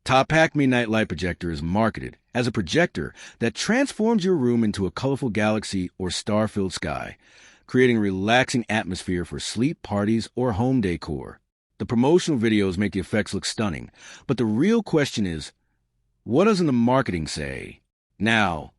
Topacme Night Light Projector is marketed as a projector that transforms your room into a colorful galaxy or star-filled sky, creating a relaxing atmosphere for sleep, parties, or home decor. The promotional videos make the effects look stunning, but the real question is, what doesn't the marketing say? Now,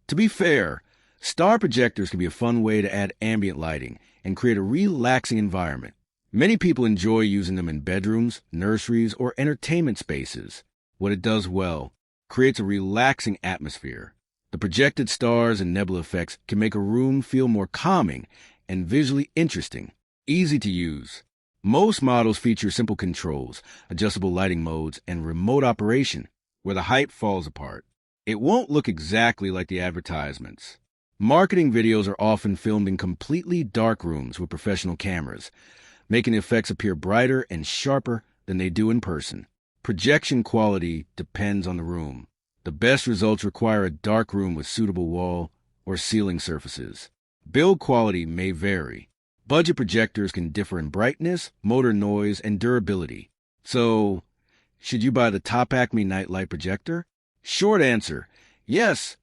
to be fair, star projectors can be a fun way to add ambient lighting and create a relaxing environment. Many people enjoy using them in bedrooms, nurseries, or entertainment spaces. What it does well, creates a relaxing atmosphere. The projected stars and nebula effects can make a room feel more calming and visually interesting. Easy to use. Most models feature simple controls, adjustable lighting modes, and remote operation, where the height falls apart. It won't look exactly like the advertisements. Marketing videos are often filmed in completely dark rooms with professional cameras, making the effects appear brighter and sharper than they do in person. Projection quality depends on the room. The best results require a dark room with suitable wall or ceiling surfaces. Build quality may vary. Budget projectors can differ in brightness, motor noise, and durability. So, should you buy the Topacme Night Light Projector? Short answer, yes,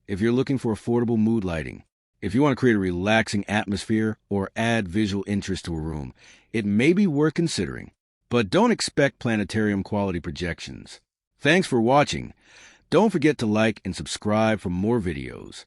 if you're looking for affordable mood lighting. If you want to create a relaxing atmosphere or add visual interest to a room, it may be worth considering. But don't expect planetarium quality projections. Thanks for watching. Don't forget to like and subscribe for more videos.